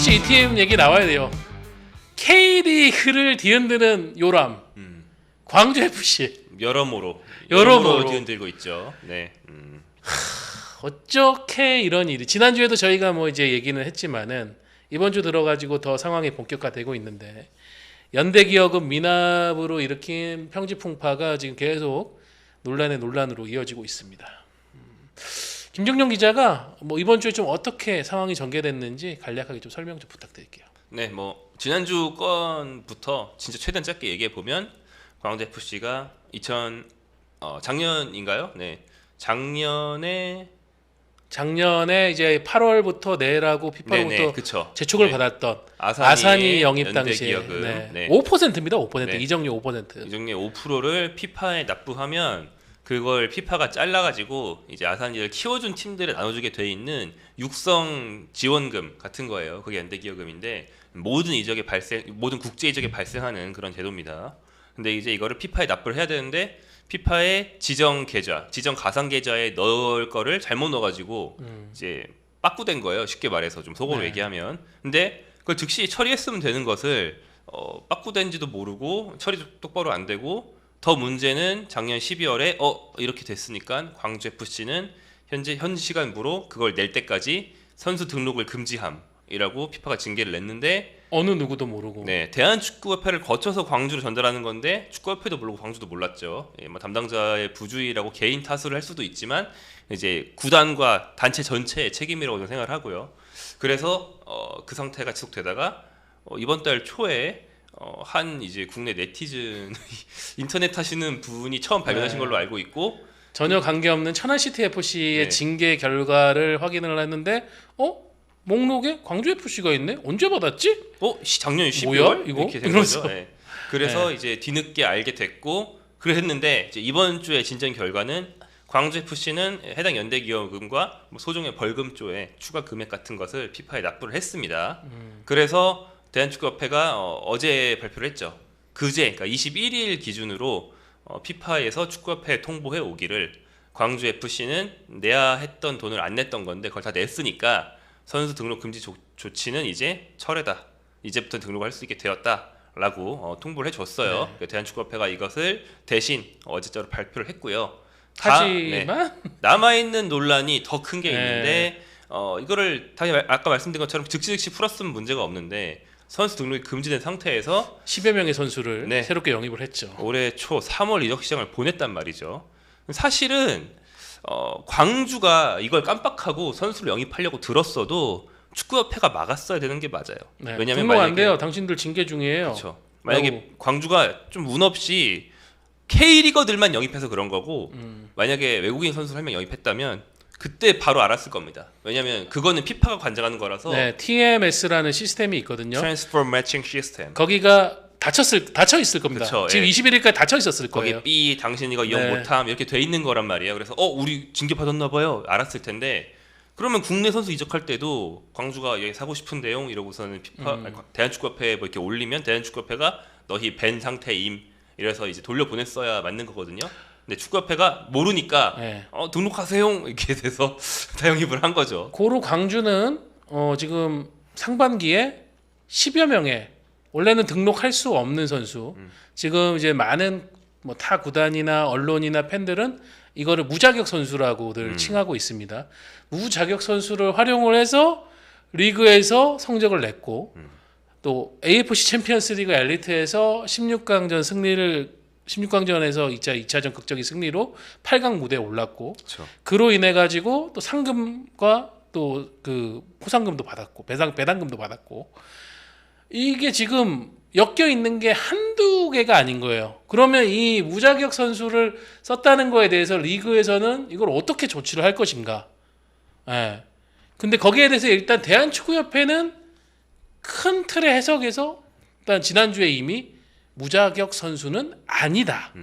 FC ETM 얘기 나와야 돼요. K리그를 뒤흔드는 요람. 광주 FC. 여러모로 뒤흔들고 있죠. 네. 어떻게 이런 일이 지난주에도 저희가 뭐 이제 얘기는 했지만은 이번 주 들어가지고 더 상황이 본격화되고 있는데 연대기업은 미납으로 일으킨 평지풍파가 지금 계속 논란으로 이어지고 있습니다. 김정용 기자가 뭐 이번 주에 좀 어떻게 상황이 전개됐는지 간략하게 좀 설명 좀 부탁드릴게요. 네, 뭐 지난주 건부터 진짜 최대한 짧게 얘기해 보면 광주 FC가 작년인가요? 네, 작년에 이제 8월부터 내라고 피파로부터 재촉을 받았던 아산이 영입 당시에 5%입니다. 5%. 네. 이적료 5%. 이적료 5%를 피파에 납부하면 그걸 피파가 잘라가지고 이제 아산이를 키워준 팀들에 나눠주게 돼 있는 육성 지원금 같은 거예요. 그게 연대기여금인데 모든 국제 이적에 발생하는 그런 제도입니다. 근데 이제 이거를 피파에 납부를 해야 되는데 피파의 지정 가상 계좌에 넣을 거를 잘못 넣어가지고 이제 빠꾸된 거예요. 쉽게 말해서 좀 속으로 얘기하면. 근데 그걸 즉시 처리했으면 되는 것을 빠꾸된지도 모르고 처리 똑바로 안 되고 더 문제는 작년 12월에 이렇게 됐으니까 광주 FC는 현 시간부로 그걸 낼 때까지 선수 등록을 금지함이라고 피파가 징계를 냈는데 어느 누구도 모르고. 네, 대한축구협회를 거쳐서 광주로 전달하는 건데 축구협회도 모르고 광주도 몰랐죠. 뭐 담당자의 부주의라고 개인 탓을 할 수도 있지만 이제 구단과 단체 전체의 책임이라고 저는 생각을 하고요. 그래서 그 상태가 지속되다가 이번 달 초에 한 이제 국내 네티즌 인터넷 하시는 분이 처음 발견하신 걸로 알고 있고 전혀 관계없는 천안시티 FC의 징계 결과를 확인을 했는데 목록에 광주 FC가 있네? 언제 받았지? 작년 12월? 뭐야 이거? 이렇게 된 거죠. 네. 그래서 이제 뒤늦게 알게 됐고 그랬는데 이제 이번 주에 진정 결과는 광주 FC는 해당 연대기여금과 소정의 벌금조의 추가 금액 같은 것을 피파에 납부를 했습니다. 그래서 대한축구협회가 어제 발표를 했죠. 그러니까 21일 기준으로 피파에서 축구협회에 통보해 오기를 광주 FC는 내야 했던 돈을 안 냈던 건데 그걸 다 냈으니까 선수 등록 금지 조치는 이제 철회다. 이제부터 등록할 수 있게 되었다라고 통보를 해줬어요. 네. 대한축구협회가 이것을 대신 어제자로 발표를 했고요. 하지만 남아있는 논란이 더 큰 게 있는데 이거를 아까 말씀드린 것처럼 즉시 풀었으면 문제가 없는데 선수 등록이 금지된 상태에서 10여 명의 선수를 새롭게 영입을 했죠. 올해 초 3월 이적 시장을 보냈단 말이죠. 사실은 광주가 이걸 깜빡하고 선수를 영입하려고 들었어도 축구협회가 막았어야 되는 게 맞아요. 네, 왜냐면 등록 안 돼요. 당신들 징계 중이에요. 그렇죠. 만약에 광주가 좀 운 없이 K리거들만 영입해서 그런 거고 만약에 외국인 선수 를 1명 영입했다면 그때 바로 알았을 겁니다. 왜냐하면 그거는 피파가 관장하는 거라서. 네, TMS라는 시스템이 있거든요. Transfer Matching System. 거기가 닫혀 있을 겁니다. 그쵸, 지금 21일까지 닫혀 있었을 거예요. 거기 당신 이거 이용 못함 이렇게 돼 있는 거란 말이에요. 그래서 우리 징계 받았나 봐요. 알았을 텐데 그러면 국내 선수 이적할 때도 광주가 여기 사고 싶은데요 이러고서는 대한축구협회에 뭐 이렇게 올리면 대한축구협회가 너희 밴 상태임 이래서 이제 돌려보냈어야 맞는 거거든요. 근데 축구협회가 모르니까 등록하세요 이렇게 돼서 다 영입을 한 거죠. 고로 광주는 지금 상반기에 10여 명의 원래는 등록할 수 없는 선수 지금 이제 많은 뭐 타 구단이나 언론이나 팬들은 이거를 무자격 선수라고들 칭하고 있습니다. 무자격 선수를 활용을 해서 리그에서 성적을 냈고 또 AFC 챔피언스 리그 엘리트에서 16강전에서 2차전 극적인 승리로 8강 무대에 올랐고 그쵸. 그로 인해 가지고 또 상금과 또 그 포상금도 받았고 배당금도 받았고 이게 지금 엮여 있는 게 한두 개가 아닌 거예요. 그러면 이 무자격 선수를 썼다는 거에 대해서 리그에서는 이걸 어떻게 조치를 할 것인가? 근데 거기에 대해서 일단 대한축구협회는 큰 틀의 해석에서 일단 지난주에 이미 무자격 선수는 아니다.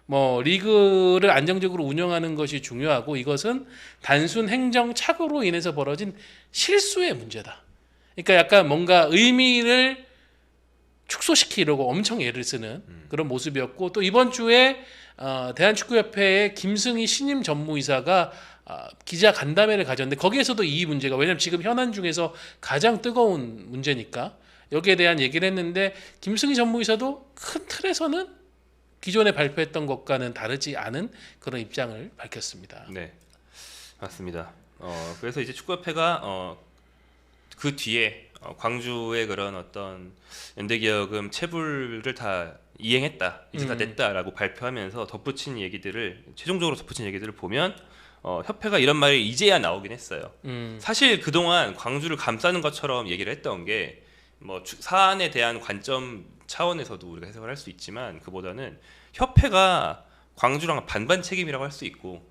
뭐 리그를 안정적으로 운영하는 것이 중요하고 이것은 단순 행정 착오로 인해서 벌어진 실수의 문제다. 그러니까 약간 뭔가 의미를 축소시키려고 엄청 애를 쓰는 그런 모습이었고 또 이번 주에 대한축구협회의 김승희 신임 전무이사가 기자 간담회를 가졌는데 거기에서도 이 문제가 왜냐하면 지금 현안 중에서 가장 뜨거운 문제니까 여기에 대한 얘기를 했는데 김승희 전무이사도 큰 틀에서는 기존에 발표했던 것과는 다르지 않은 그런 입장을 밝혔습니다. 네, 맞습니다. 그래서 이제 축구협회가 그 뒤에 광주의 그런 어떤 연대기여금 체불을 다 이행했다, 이제 다 냈다라고 발표하면서 최종적으로 덧붙인 얘기들을 보면 협회가 이런 말이 이제야 나오긴 했어요. 사실 그동안 광주를 감싸는 것처럼 얘기를 했던 게 뭐 사안에 대한 관점 차원에서도 우리가 해석을 할 수 있지만 그보다는 협회가 광주랑 반반 책임이라고 할 수 있고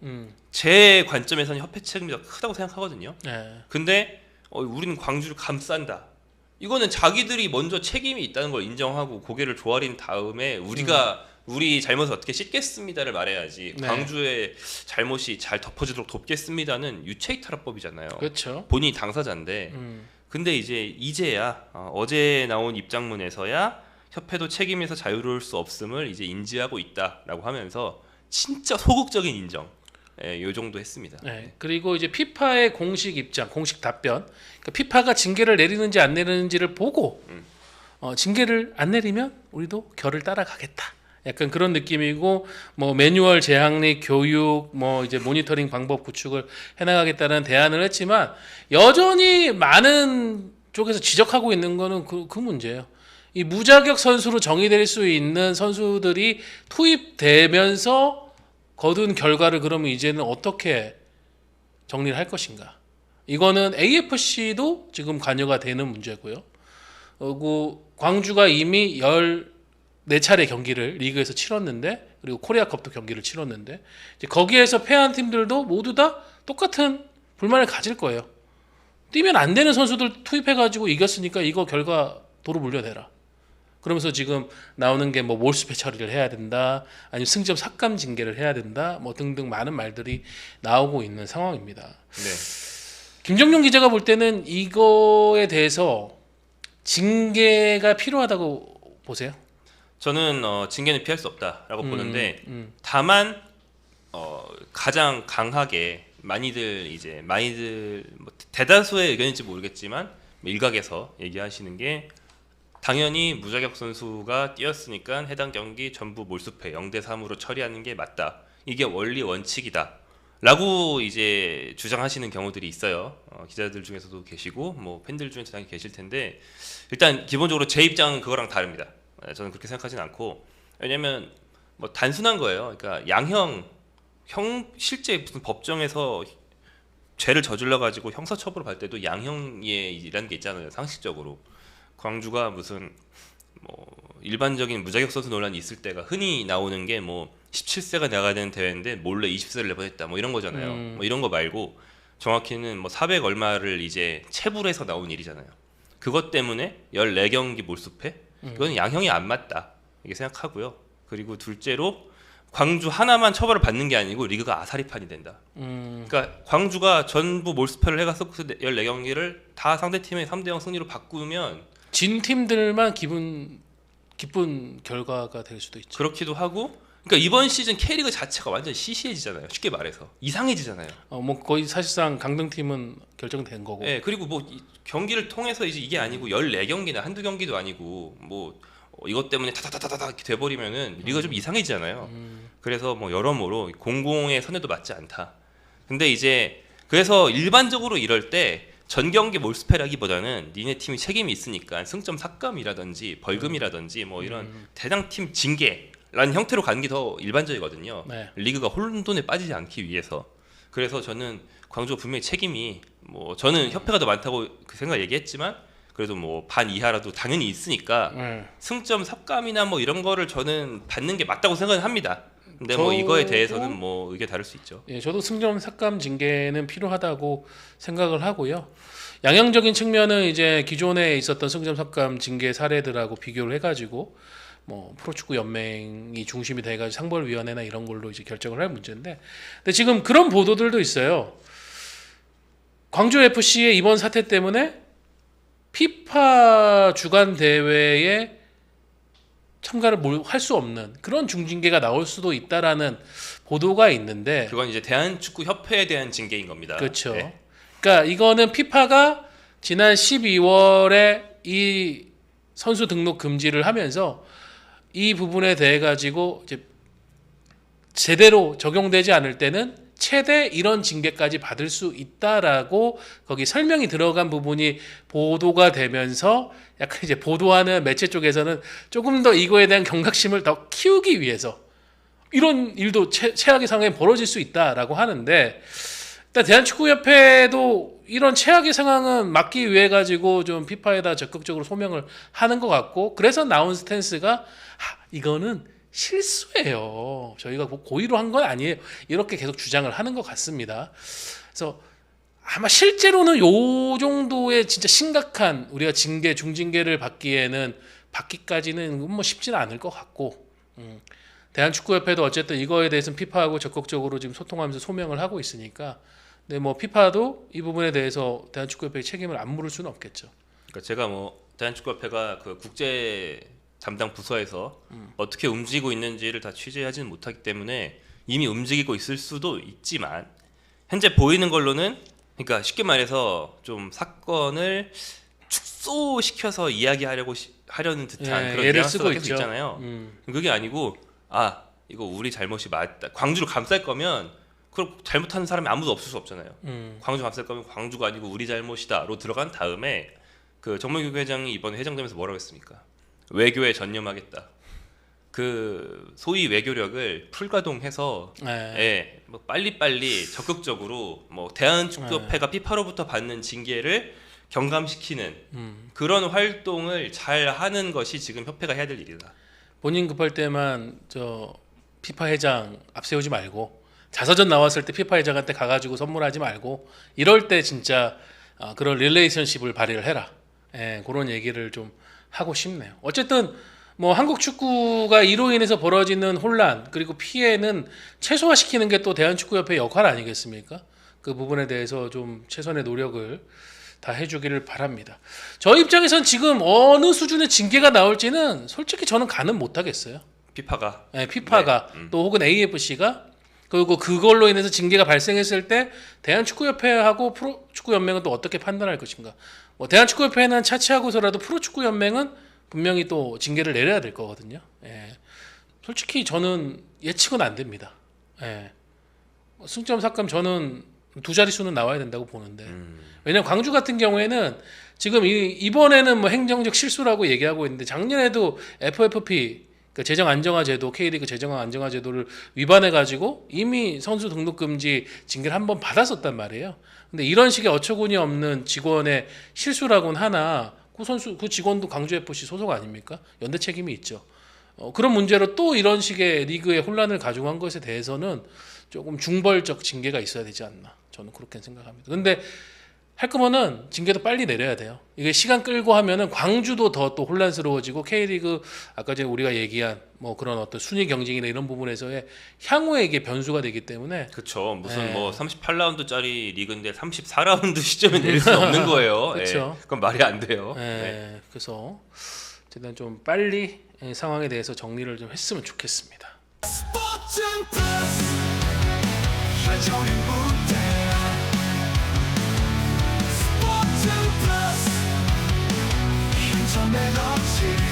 제 관점에서는 협회 책임이 더 크다고 생각하거든요. 네. 근데 우리는 광주를 감싼다. 이거는 자기들이 먼저 책임이 있다는 걸 인정하고 고개를 조아린 다음에 우리가 우리 잘못을 어떻게 씻겠습니다를 말해야지. 네. 광주의 잘못이 잘 덮어지도록 돕겠습니다는 유체이탈화법이잖아요. 그렇죠. 본인이 당사자인데. 근데 이제야 어제 나온 입장문에서야 협회도 책임에서 자유로울 수 없음을 이제 인지하고 있다라고 하면서 진짜 소극적인 인정. 요 정도 했습니다. 네. 그리고 이제 피파의 공식 입장, 공식 답변. 그러니까 피파가 징계를 내리는지 안 내리는지를 보고 징계를 안 내리면 우리도 결을 따라가겠다. 약간 그런 느낌이고 뭐 매뉴얼 제항리 교육 뭐 이제 모니터링 방법 구축을 해나가겠다는 대안을 했지만 여전히 많은 쪽에서 지적하고 있는 거는 그 문제예요. 이 무자격 선수로 정의될 수 있는 선수들이 투입되면서 거둔 결과를 그러면 이제는 어떻게 정리를 할 것인가? 이거는 AFC도 지금 관여가 되는 문제고요. 그리고 광주가 이미 14차례 경기를 리그에서 치렀는데 그리고 코리아컵도 경기를 치렀는데 이제 거기에서 패한 팀들도 모두 다 똑같은 불만을 가질 거예요. 뛰면 안 되는 선수들 투입해가지고 이겼으니까 이거 결과 도로 물려내라. 그러면서 지금 나오는 게 뭐 몰수패 처리를 해야 된다, 아니면 승점 삭감 징계를 해야 된다, 뭐 등등 많은 말들이 나오고 있는 상황입니다. 네. 김정용 기자가 볼 때는 이거에 대해서 징계가 필요하다고 보세요? 저는 징계는 피할 수 없다라고 보는데 다만 가장 강하게 많이들 뭐 대다수의 의견인지 모르겠지만 뭐 일각에서 얘기하시는 게 당연히 무자격 선수가 뛰었으니까 해당 경기 전부 몰수패 0대3으로 처리하는 게 맞다. 이게 원리 원칙이다. 라고 이제 주장하시는 경우들이 있어요. 기자들 중에서도 계시고 뭐 팬들 중에서 당연히 계실 텐데 일단 기본적으로 제 입장은 그거랑 다릅니다. 저는 그렇게 생각하진 않고 왜냐면 뭐 단순한 거예요. 그러니까 실제 무슨 법정에서 죄를 저질러 가지고 형사처벌을 받을 때도 양형이라는 게 있잖아요. 상식적으로. 광주가 무슨 뭐 일반적인 무자격 선수 논란이 있을 때가 흔히 나오는 게 뭐 17세가 나가야 되는 대회인데 몰래 20세를 내보냈다 뭐 이런 거잖아요. 뭐 이런 거 말고 정확히는 뭐 400 얼마를 이제 체불해서 나온 일이잖아요. 그것 때문에 14경기 몰수패? 이건 양형이 안 맞다. 이렇게 생각하고요. 그리고 둘째로 광주 하나만 처벌을 받는 게 아니고 리그가 아사리판이 된다. 그러니까 광주가 전부 몰수패를 해가서 그 14경기를 다 상대팀의 3대0 승리로 바꾸면 진 팀들만 기쁜 결과가 될 수도 있죠. 그렇기도 하고 그러니까 이번 시즌 K리그 자체가 완전 시시해지잖아요. 쉽게 말해서 이상해지잖아요. 뭐 거의 사실상 강등팀은 결정된 거고. 네, 그리고 뭐 경기를 통해서 이게 아니고 14경기나 한두 경기도 아니고 뭐 이것 때문에 타타타타타 이렇게 돼버리면은 리가 좀 이상해지잖아요. 그래서 뭐 여러모로 공공의 선에도 맞지 않다. 근데 이제 그래서 일반적으로 이럴 때 전 경기 몰수패라기보다는 니네 팀이 책임이 있으니까 승점 삭감이라든지 벌금이라든지 뭐 이런 대상팀 징계라는 형태로 가는 게 더 일반적이거든요. 네. 리그가 혼돈에 빠지지 않기 위해서. 그래서 저는 광주가 분명히 책임이 뭐 저는 협회가 더 많다고 그 생각 얘기했지만 그래도 뭐 반 이하라도 당연히 있으니까 승점 삭감이나 뭐 이런 거를 저는 받는 게 맞다고 생각은 합니다. 근데 뭐 이거에 대해서는 뭐 의견 다를 수 있죠. 예, 저도 승점 삭감 징계는 필요하다고 생각을 하고요. 양형적인 측면은 이제 기존에 있었던 승점 삭감 징계 사례들하고 비교를 해가지고 뭐 프로축구 연맹이 중심이 돼가지고 상벌위원회나 이런 걸로 이제 결정을 할 문제인데, 근데 지금 그런 보도들도 있어요. 광주 FC의 이번 사태 때문에 피파 주간 대회에 참가를 할 수 없는 그런 중징계가 나올 수도 있다라는 보도가 있는데 그건 이제 대한축구협회에 대한 징계인 겁니다. 그렇죠. 네. 그러니까 이거는 피파가 지난 12월에 이 선수 등록 금지를 하면서 이 부분에 대해 가지고 이제 제대로 적용되지 않을 때는 최대 이런 징계까지 받을 수 있다라고 거기 설명이 들어간 부분이 보도가 되면서 약간 이제 보도하는 매체 쪽에서는 조금 더 이거에 대한 경각심을 더 키우기 위해서 이런 일도 최악의 상황에 벌어질 수 있다라고 하는데 일단 대한축구협회도 이런 최악의 상황은 막기 위해 가지고 좀 피파에다 적극적으로 소명을 하는 것 같고 그래서 나온 스탠스가 이거는 실수예요. 저희가 고의로 한 건 아니에요. 이렇게 계속 주장을 하는 것 같습니다. 그래서 아마 실제로는 요 정도의 진짜 심각한 우리가 징계, 중징계를 받기까지는 뭐 쉽지는 않을 것 같고 대한축구협회도 어쨌든 이거에 대해서는 피파하고 적극적으로 지금 소통하면서 소명을 하고 있으니까 근데 뭐 피파도 이 부분에 대해서 대한축구협회의 책임을 안 물을 수는 없겠죠. 그러니까 제가 뭐 대한축구협회가 그 국제 담당 부서에서 어떻게 움직이고 있는지를 다 취재하지는 못하기 때문에 이미 움직이고 있을 수도 있지만 현재 보이는 걸로는 그러니까 쉽게 말해서 좀 사건을 축소시켜서 하려는 듯한 그런 예를 쓰고 뉘앙스가 계속 있죠. 있잖아요. 그게 아니고 이거 우리 잘못이 맞다. 광주를 감쌀 거면 그럼 잘못하는 사람이 아무도 없을 수 없잖아요. 광주 감쌀 거면 광주가 아니고 우리 잘못이다로 들어간 다음에 그 정몽규 회장이 이번 회장되면서 뭐라고 했습니까? 외교에 전념하겠다. 그 소위 외교력을 풀가동해서 뭐 빨리빨리 적극적으로 뭐 대한축구협회가 피파로부터 받는 징계를 경감시키는 그런 활동을 잘 하는 것이 지금 협회가 해야 될 일이다. 본인 급할 때만 저 피파 회장 앞세우지 말고 자서전 나왔을 때 피파 회장한테 가가지고 선물하지 말고 이럴 때 진짜 그런 릴레이션십을 발휘를 해라. 그런 얘기를 좀 하고 싶네요. 어쨌든 뭐 한국 축구가 이로 인해서 벌어지는 혼란 그리고 피해는 최소화시키는 게 또 대한축구협회 역할 아니겠습니까? 그 부분에 대해서 좀 최선의 노력을 다 해주기를 바랍니다. 저 입장에선 지금 어느 수준의 징계가 나올지는 솔직히 저는 가늠 못하겠어요. 피파가 피파가 또 혹은 AFC가 그리고 그걸로 인해서 징계가 발생했을 때 대한축구협회하고 프로축구연맹은 또 어떻게 판단할 것인가? 뭐 대한축구협회는 차치하고서라도 프로축구연맹은 분명히 또 징계를 내려야 될 거거든요. 솔직히 저는 예측은 안 됩니다. 승점 삭감 저는 두 자릿수는 나와야 된다고 보는데 왜냐면 광주 같은 경우에는 지금 이번에는 뭐 행정적 실수라고 얘기하고 있는데 작년에도 FFP 그 재정 안정화 제도 K리그 재정 안정화 제도를 위반해 가지고 이미 선수 등록 금지 징계를 한 번 받았었단 말이에요. 근데 이런 식의 어처구니 없는 직원의 실수라고는 하나 그 직원도 광주 FC 소속 아닙니까? 연대 책임이 있죠. 그런 문제로 또 이런 식의 리그의 혼란을 가중한 것에 대해서는 조금 중벌적 징계가 있어야 되지 않나 저는 그렇게 생각합니다. 근데 할 거면은 징계도 빨리 내려야 돼요. 이게 시간 끌고 하면은 광주도 더 또 혼란스러워지고 K리그 아까 전에 우리가 얘기한 뭐 그런 어떤 순위 경쟁이나 이런 부분에서의 향후에 이게 변수가 되기 때문에 그렇죠. 무슨 뭐 38라운드짜리 리그인데 34라운드 시점에 내릴 수는 없는 거예요. 그렇죠. 그건 말이 안 돼요. 그래서 일단 좀 빨리 상황에 대해서 정리를 좀 했으면 좋겠습니다. 스포츠는 플러스 한정의 무대 스포츠는 플러스 힘좀 내놓지